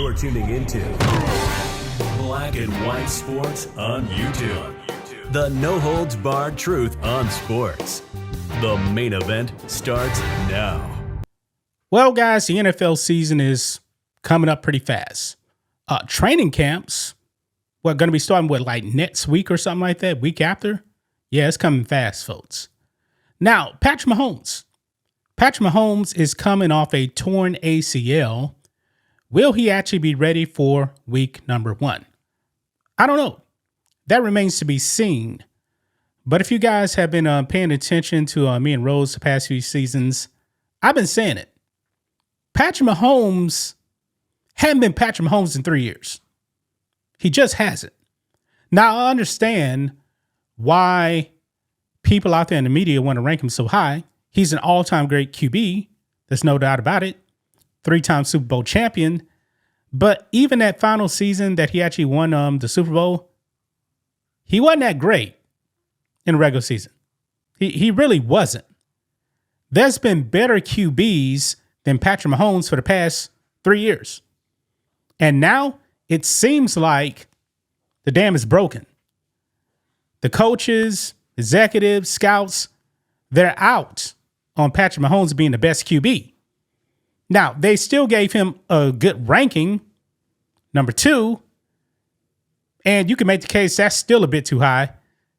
You're tuning into Black and White Sports on YouTube. The no-holds-barred truth on sports. The main event starts now. Well, guys, the NFL season is coming up pretty fast. Training camps, going to be starting like next week or something like that, week after? Yeah, it's coming fast, folks. Now, Patrick Mahomes. Patrick Mahomes is coming off a torn ACL. Will he actually be ready for week number 1? I don't know. That remains to be seen. But if you guys have been paying attention to me and Rose the past few seasons, I've been saying it. Patrick Mahomes hadn't been Patrick Mahomes in 3 years. He just hasn't. Now, I understand why people out there in the media want to rank him so high. He's an all-time great QB. There's no doubt about it. 3-time Super Bowl champion. But even that final season that he actually won the Super Bowl, he wasn't that great in the regular season. He really wasn't. There's been better QBs than Patrick Mahomes for the past 3 years. And now it seems like the dam is broken. The coaches, executives, scouts, they're out on Patrick Mahomes being the best QB. Now, they still gave him a good ranking, number 2. And you can make the case that's still a bit too high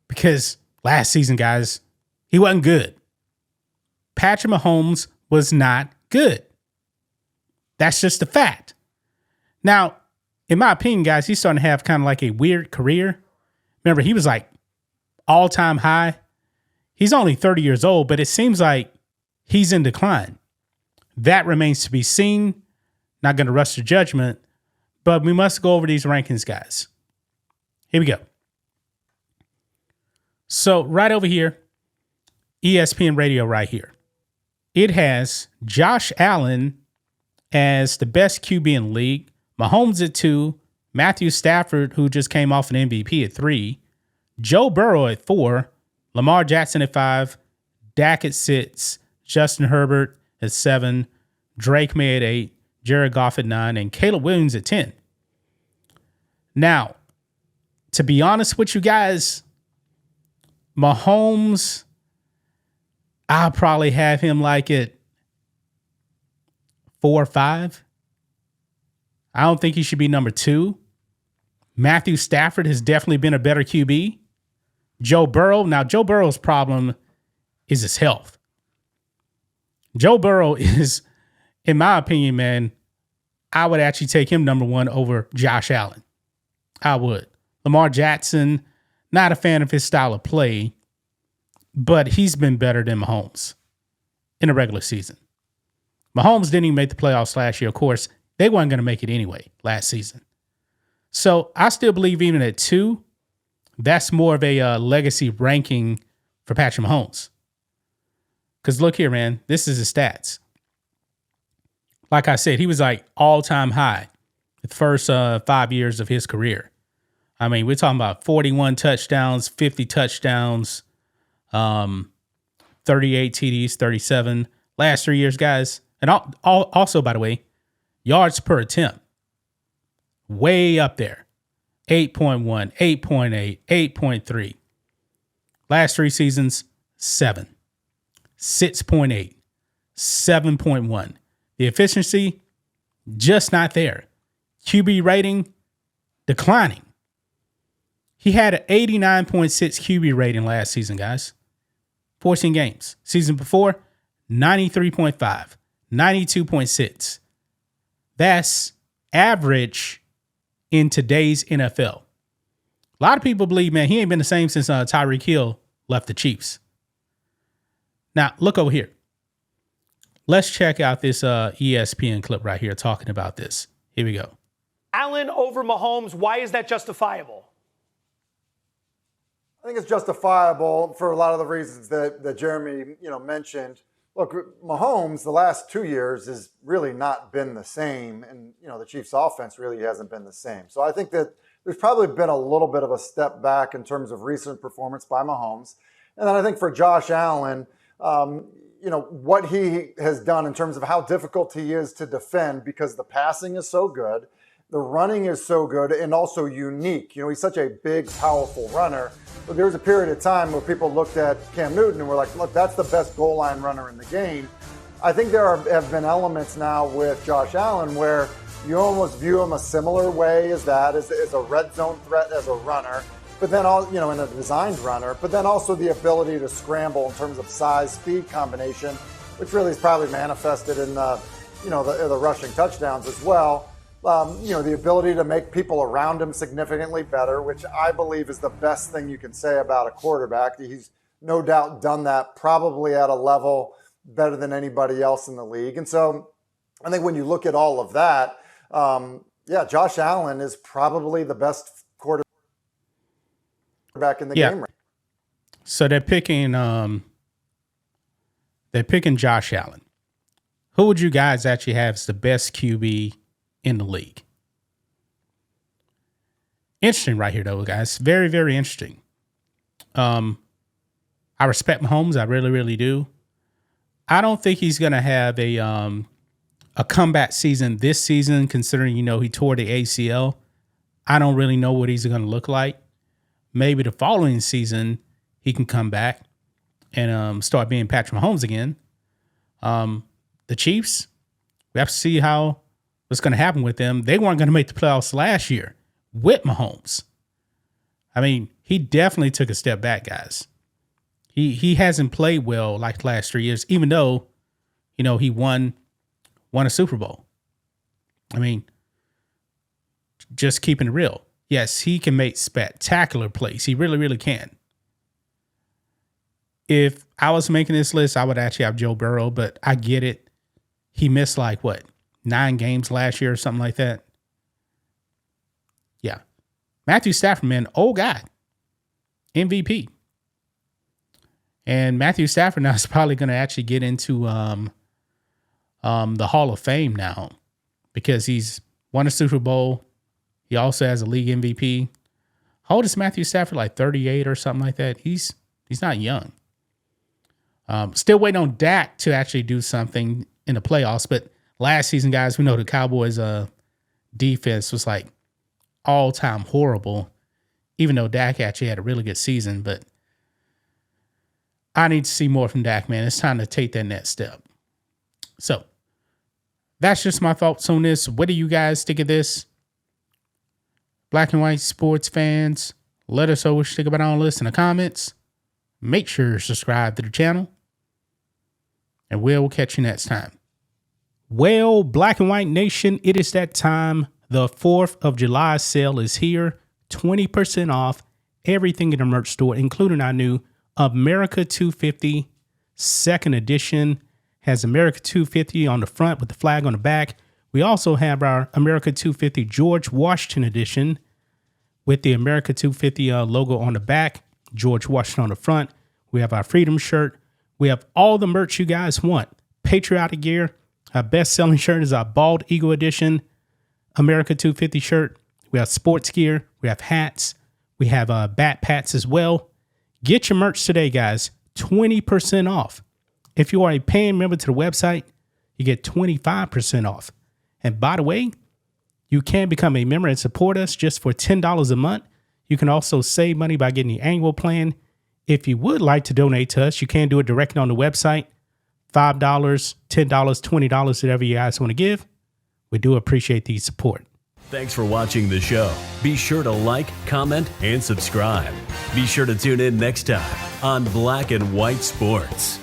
because last season, guys, he wasn't good. Patrick Mahomes was not good. That's just a fact. Now, in my opinion, guys, he's starting to have kind of like a weird career. Remember, he was like all-time high. He's only 30 years old, but it seems like he's in decline. That remains to be seen. Not going to rush to judgment, but we must go over these rankings, guys. Here we go. So right over here, ESPN Radio right here. It has Josh Allen as the best QB in the league, Mahomes at 2, Matthew Stafford, who just came off an MVP, at 3, Joe Burrow at 4, Lamar Jackson at 5, Dak at 6, Justin Herbert at 7, Drake May at 8, Jared Goff at 9, and Caleb Williams at 10. Now, to be honest with you guys, Mahomes, I'll probably have him like at 4 or 5. I don't think he should be number 2. Matthew Stafford has definitely been a better QB. Joe Burrow. Now, Joe Burrow's problem is his health. Joe Burrow is, in my opinion, man, I would actually take him number 1 over Josh Allen. I would. Lamar Jackson, not a fan of his style of play, but he's been better than Mahomes in the regular season. Mahomes didn't even make the playoffs last year. Of course, they weren't going to make it anyway last season. So I still believe even at 2, that's more of a legacy ranking for Patrick Mahomes. Because look here, man, this is his stats. Like I said, he was like all-time high the first 5 years of his career. I mean, we're talking about 41 touchdowns, 50 touchdowns, 38 TDs, 37. Last 3 years, guys. And also, by the way, yards per attempt. Way up there. 8.1, 8.8, 8.3. Last 3 seasons, 7. 6.8. 7.1. The efficiency, just not there. QB rating, declining. He had an 89.6 QB rating last season, guys. 14 games. Season before, 93.5, 92.6. That's average in today's NFL. A lot of people believe, man, he ain't been the same since Tyreek Hill left the Chiefs. Now, look over here. Let's check out this ESPN clip right here talking about this. Here we go. Allen over Mahomes, why is that justifiable? I think it's justifiable for a lot of the reasons that Jeremy, mentioned. Look, Mahomes, the last 2 years has really not been the same, and the Chiefs' offense really hasn't been the same. So I think that there's probably been a little bit of a step back in terms of recent performance by Mahomes. And then I think for Josh Allen, what he has done in terms of how difficult he is to defend because the passing is so good. the running is so good and also unique. You know, he's such a big, powerful runner. But there was a period of time where people looked at Cam Newton and were like, look, that's the best goal line runner in the game. I think there have been elements now with Josh Allen where you almost view him a similar way as that, as a red zone threat as a runner, but then in a designed runner, but then also the ability to scramble in terms of size, speed combination, which really is probably manifested in the rushing touchdowns as well. The ability to make people around him significantly better, which I believe is the best thing you can say about a quarterback. He's no doubt done that probably at a level better than anybody else in the league. And so I think when you look at all of that, Josh Allen is probably the best quarterback in the game. So they're picking Josh Allen. Who would you guys actually have as the best QB in the league? Interesting right here, though, guys. Very, very interesting. I respect Mahomes. I really, really do. I don't think he's going to have a comeback season this season, considering, he tore the ACL. I don't really know what he's going to look like. Maybe the following season he can come back and start being Patrick Mahomes again. The Chiefs, we have to see what's going to happen with them. They weren't going to make the playoffs last year with Mahomes. I mean, he definitely took a step back, guys. He hasn't played well like the last 3 years, even though, he won a Super Bowl. I mean, just keeping it real. Yes, he can make spectacular plays. He really, really can. If I was making this list, I would actually have Joe Burrow, but I get it. He missed 9 games last year or something like that. Yeah. Matthew Stafford, man, old guy. MVP. And Matthew Stafford now is probably going to actually get into the Hall of Fame now because he's won a Super Bowl. He also has a league MVP. How old is Matthew Stafford? 38 or something like that. He's not young. Still waiting on Dak to actually do something in the playoffs. But last season, guys, we know the Cowboys' defense was all-time horrible, even though Dak actually had a really good season. But I need to see more from Dak, man. It's time to take that next step. So that's just my thoughts on this. What do you guys think of this? Black and white sports fans, let us know what you think about all this in the comments. Make sure you subscribe to the channel. And we'll catch you next time. Well, Black and White Nation, it is that time. The 4th of July sale is here. 20% off everything in the merch store, including our new America 250 second edition. Has America 250 on the front with the flag on the back. We also have our America 250 George Washington edition with the America 250 logo on the back, George Washington on the front. We have our Freedom shirt. We have all the merch you guys want. Patriotic gear. Our best-selling shirt is our Bald Eagle edition America 250 shirt. We have sports gear. We have hats. We have backpacks as well. Get your merch today, guys. 20% off. If you are a paying member to the website, you get 25% off. And by the way, you can become a member and support us just for $10 a month. You can also save money by getting the annual plan. If you would like to donate to us, you can do it directly on the website. $5, $10, $20, whatever you guys want to give. We do appreciate the support. Thanks for watching the show. Be sure to like, comment, and subscribe. Be sure to tune in next time on Black and White Sports.